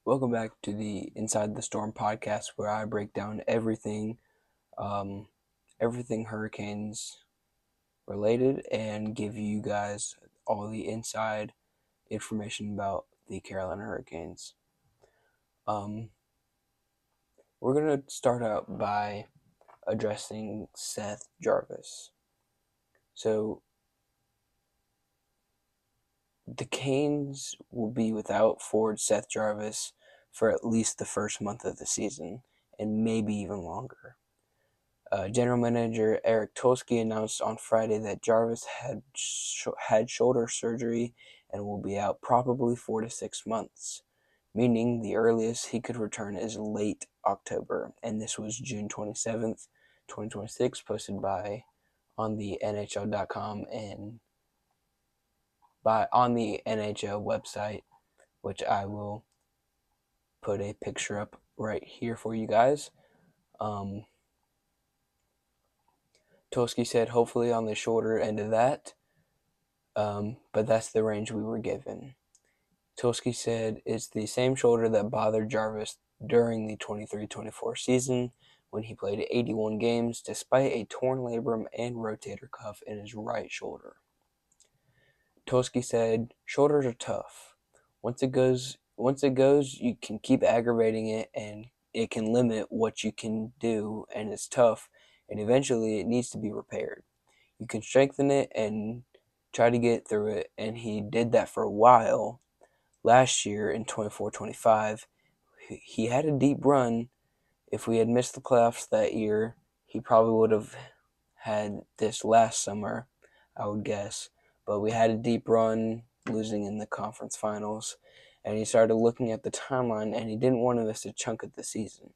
Welcome back to the Inside the Storm podcast, where I break down um, everything hurricanes related, and give you guys all the inside information about the Carolina Hurricanes. Um, we're gonna start out by addressing Seth Jarvis. So the Canes will be without forward Seth Jarvis for at least the first month of the season, and maybe even longer. General Manager Eric Tolsky announced on Friday that Jarvis had shoulder surgery and will be out probably 4 to 6 months, meaning the earliest he could return is late October. And this was June 27th, 2026, posted by on the NHL.com and on the NHL website, which I will put a picture up right here for you guys. Tolsky said hopefully on the shorter end of that, but that's the range we were given. Tolsky said it's the same shoulder that bothered Jarvis during the 23-24 season when he played 81 games despite a torn labrum and rotator cuff in his right shoulder. Tolsky said shoulders are tough. Once it goes, you can keep aggravating it and it can limit what you can do, and it's tough, and eventually it needs to be repaired. You can strengthen it and try to get through it, and he did that for a while. Last year in 24-25, he had a deep run. If we had missed the playoffs that year, he probably would have had this last summer, I would guess. But we had a deep run, losing in the conference finals, and he started looking at the timeline, and he didn't want to miss a chunk of the season.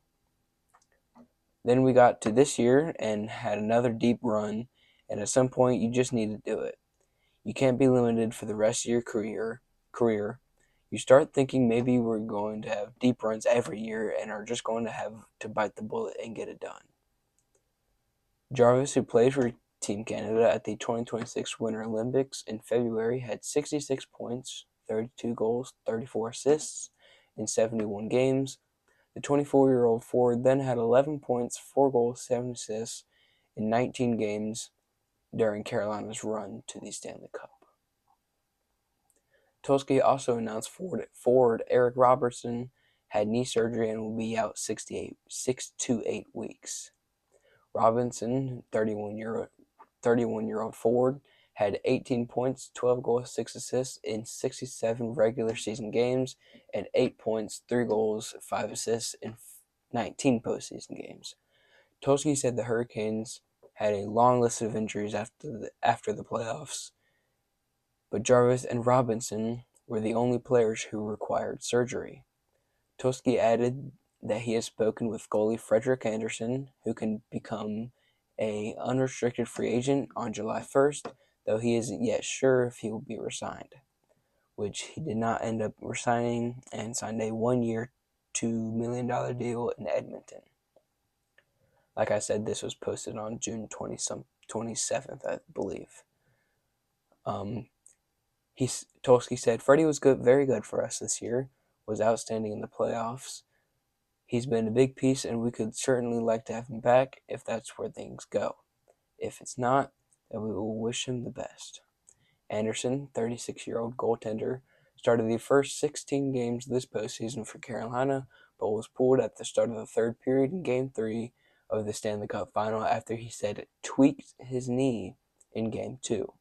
Then we got to this year and had another deep run, and at some point you just need to do it. You can't be limited for the rest of your career. You start thinking maybe we're going to have deep runs every year and are just going to have to bite the bullet and get it done. Jarvis, who played for Team Canada at the 2026 Winter Olympics in February, had 66 points, 32 goals, 34 assists in 71 games. The 24-year-old forward then had 11 points, 4 goals, 7 assists in 19 games during Carolina's run to the Stanley Cup. Tolsky also announced forward Eric Robertson had knee surgery and will be out 6 to 8 weeks. Robinson, 31-year-old forward, had 18 points, 12 goals, 6 assists in 67 regular season games, and 8 points, 3 goals, 5 assists in 19 postseason games. Tolsky said the Hurricanes had a long list of injuries after the playoffs, but Jarvis and Robinson were the only players who required surgery. Tolsky added that he has spoken with goalie Frederik Andersen, who can become an unrestricted free agent on July 1st, though he isn't yet sure if he will be re-signed, which he did not end up re-signing and signed a 1-year, $2 million deal in Edmonton. Like I said, this was posted on June 27th, I believe. Tolsky said, Freddie was good, very good for us this year, was outstanding in the playoffs. He's been a big piece, and we could certainly like to have him back if that's where things go. If it's not, then we will wish him the best. Andersen, 36-year-old goaltender, started the first 16 games this postseason for Carolina, but was pulled at the start of the third period in Game 3 of the Stanley Cup Final after he said it tweaked his knee in Game 2.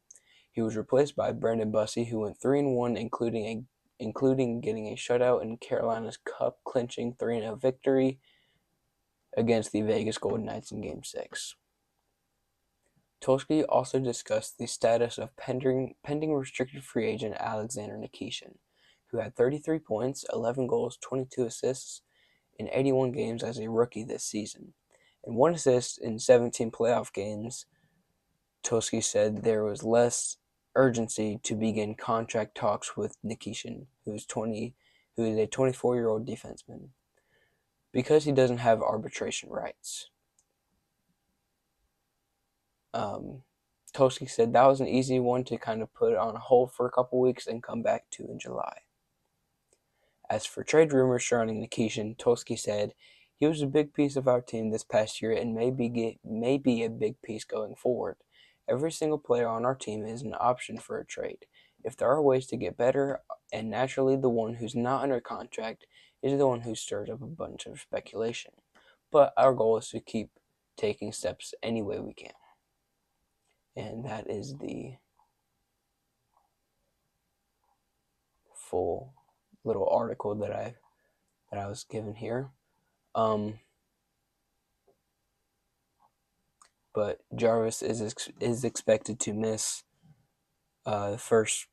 He was replaced by Brandon Bussey, who went 3-1, including getting a shutout in Carolina's cup-clinching 3-0 victory against the Vegas Golden Knights in Game 6. Tolsky also discussed the status of pending restricted free agent Alexander Nikishin, who had 33 points, 11 goals, 22 assists in 81 games as a rookie this season, and 1 assist in 17 playoff games. Tolsky said there was less urgency to begin contract talks with Nikishin, who is a 24-year-old defenseman, because he doesn't have arbitration rights. Tolsky said that was an easy one to kind of put on hold for a couple weeks and come back to in July. As for trade rumors surrounding Nikishin, Tulsky said, he was a big piece of our team this past year and may be a big piece going forward. Every single player on our team is an option for a trade. If there are ways to get better, and naturally the one who's not under contract is the one who stirs up a bunch of speculation. But our goal is to keep taking steps any way we can. And that is the full little article that I was given here. But Jarvis is expected to miss the first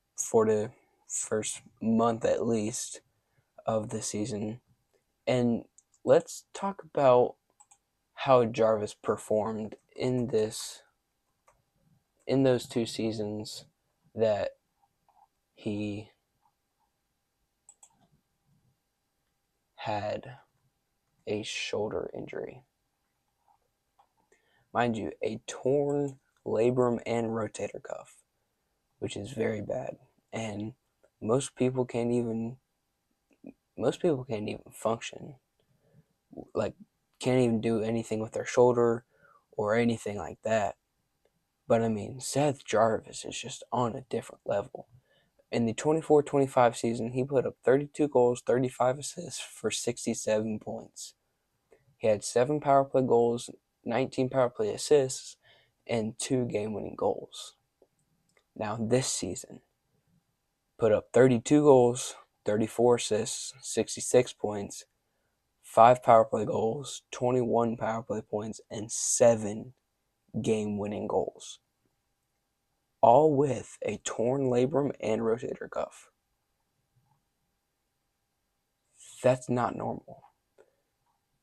month at least of the season. And let's talk about how Jarvis performed in those 2 seasons that he had a shoulder injury. Mind you, a torn labrum and rotator cuff, which is very bad. And most people can't even function. Like, can't even do anything with their shoulder or anything like that. But I mean, Seth Jarvis is just on a different level. In the 24-25 season, he put up 32 goals, 35 assists for 67 points. He had 7 power play goals, 19 power play assists, and 2 game-winning goals. Now this season, put up 32 goals, 34 assists, 66 points, 5 power play goals, 21 power play points, and 7 game-winning goals. All with a torn labrum and rotator cuff. That's not normal.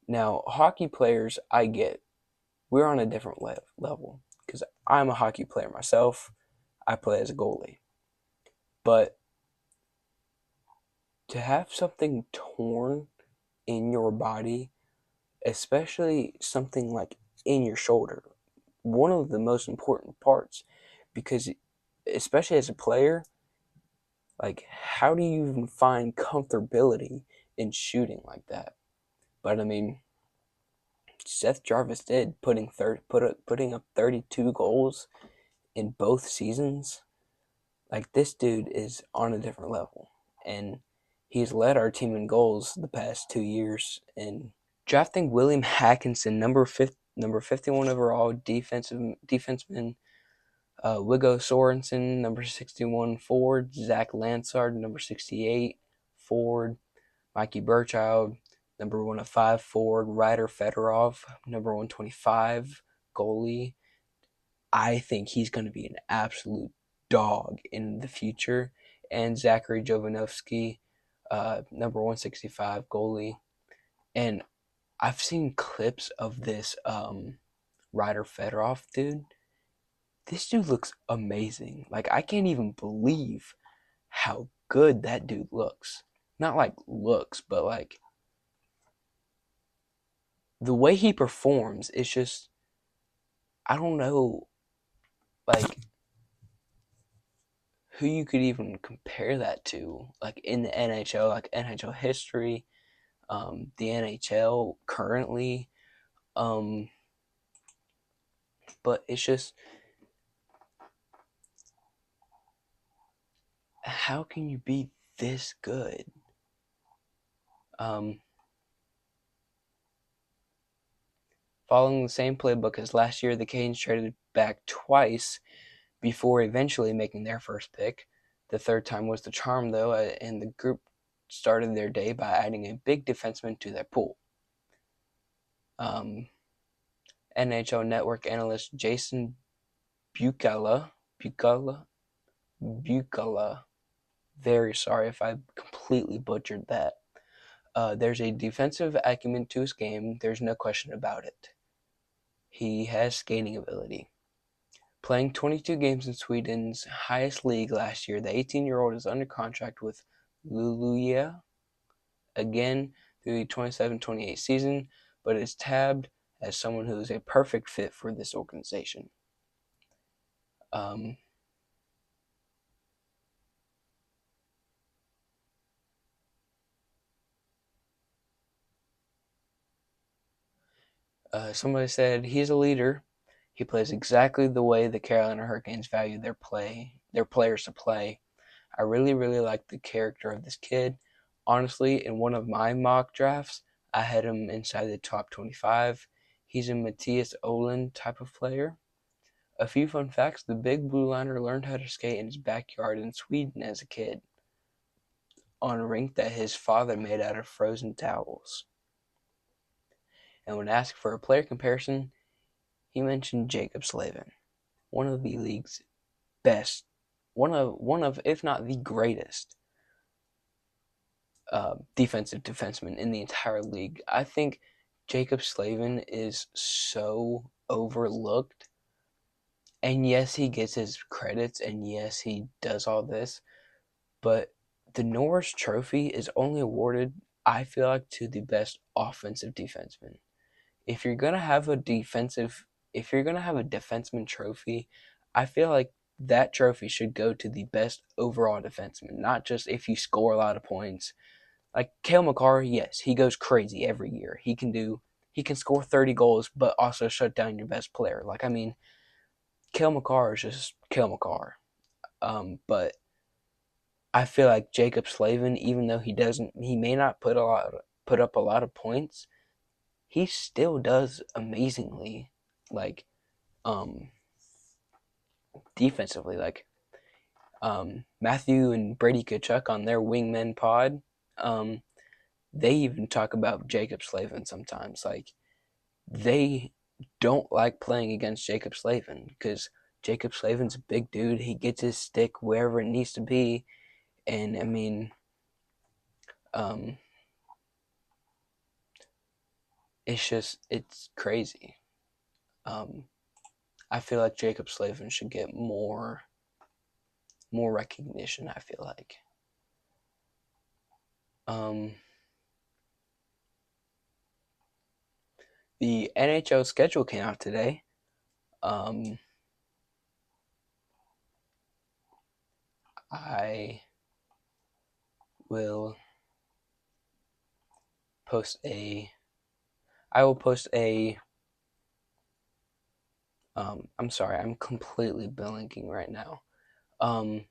Now, hockey players, I get. We're on a different level because I'm a hockey player myself. I play as a goalie. But to have something torn in your body, especially something like in your shoulder, one of the most important parts, because especially as a player, like, how do you even find comfortability in shooting like that? But I mean, Seth Jarvis did, putting up 32 goals in both seasons. Like, this dude is on a different level, and he's led our team in goals the past 2 years. And drafting William Hackinson, number 51 overall, defenseman, Wiggo Sorensen, number 61 forward, Zach Lansard, number 68 forward, Mikey Burchild, number 105 forward, Ryder Fedorov, number 125 goalie. I think he's going to be an absolute dog in the future. And Zachary Jovanovski, number 165 goalie. And I've seen clips of this Ryder Fedorov dude. This dude looks amazing. Like, I can't even believe how good that dude looks. Not like looks, but like the way he performs is just, I don't know, like, who you could even compare that to, like, in the NHL, like NHL history, the NHL currently, but it's just, how can you be this good? Following the same playbook as last year, the Canes traded back twice before eventually making their first pick. The third time was the charm, though, and the group started their day by adding a big defenseman to their pool. NHL Network analyst Jason Bucala, very sorry if I completely butchered that. There's a defensive acumen to his game, there's no question about it. He has skating ability. Playing 22 games in Sweden's highest league last year, the 18-year-old is under contract with Luleå again through the 27-28 season, but is tabbed as someone who is a perfect fit for this organization. Somebody said he's a leader. He plays exactly the way the Carolina Hurricanes value their players to play. I really, really like the character of this kid. Honestly, in one of my mock drafts, I had him inside the top 25. He's a Matthias Olin type of player. A few fun facts: the big blue liner learned how to skate in his backyard in Sweden as a kid on a rink that his father made out of frozen towels. And when asked for a player comparison, he mentioned Jacob Slavin, one of the league's best, one of if not the greatest defensive defenseman in the entire league. I think Jacob Slavin is so overlooked. And yes, he gets his credits, and yes, he does all this, but the Norris Trophy is only awarded, I feel like, to the best offensive defenseman. If you're gonna have a defenseman trophy, I feel like that trophy should go to the best overall defenseman, not just if you score a lot of points. Like Cale Makar, yes, he goes crazy every year. He can score 30 goals, but also shut down your best player. Like, I mean, Cale Makar is just Cale Makar. But I feel like Jacob Slavin, even though he may not put up a lot of points, he still does amazingly, like, um, defensively. Like, Matthew and Brady Kachuk on their Wingmen pod, um, they even talk about Jacob Slavin sometimes. Like, they don't like playing against Jacob Slavin because Jacob Slavin's a big dude. He gets his stick wherever it needs to be, and I mean, um, it's crazy. Um, I feel like Jacob Slavin should get more recognition. I feel like. Um, the NHL schedule came out today. Um, I will post a. I will post a. I'm sorry, I'm completely blanking right now. Um,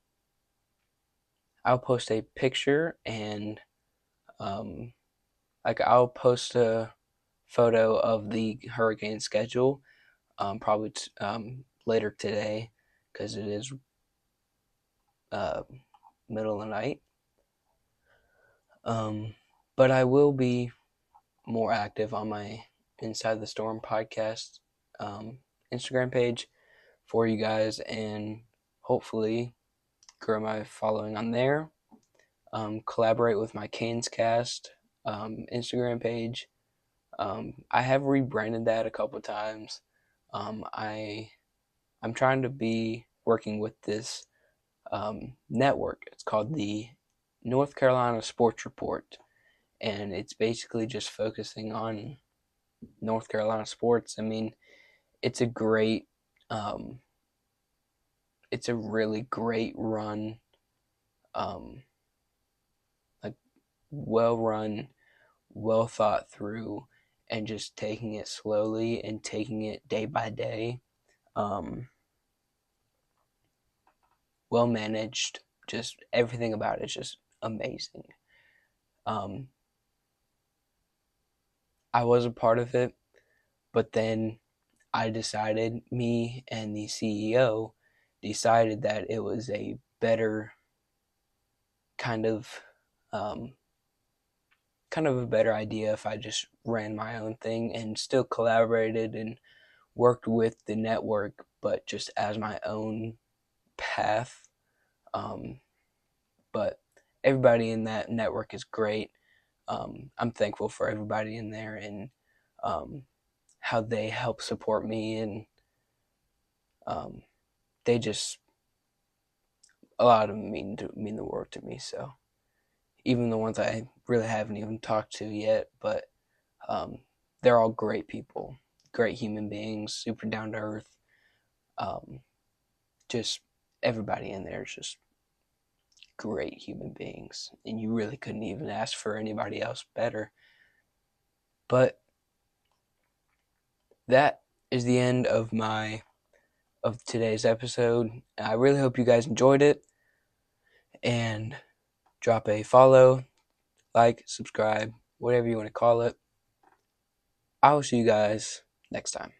I'll post a picture and um, like I'll post a photo of the hurricane schedule probably later today because it is uh, middle of the night. But I will be more active on my Inside the Storm podcast Instagram page for you guys and hopefully grow my following on there. Collaborate with my Canes Cast Instagram page. I have rebranded that a couple times. I'm trying to be working with this network. It's called the North Carolina Sports Report, and it's basically just focusing on North Carolina sports. I mean, it's a great, um, it's a really great run, um, like well run, well thought through, and just taking it slowly and taking it day by day. Um, well managed, just everything about it is just amazing. Um, I was a part of it, but then me and the CEO decided that it was a better kind of um, a better idea if I just ran my own thing and still collaborated and worked with the network, but just as my own path. Um, but everybody in that network is great. I'm thankful for everybody in there and um, how they help support me and um, they just a lot of them mean the world to me. So even the ones I really haven't even talked to yet, but um, they're all great people, great human beings, super down to earth. Um, just everybody in there is just great human beings, and you really couldn't even ask for anybody else better. But that is the end of today's episode. I really hope you guys enjoyed it, and drop a follow, like, subscribe, whatever you want to call it. I will see you guys next time.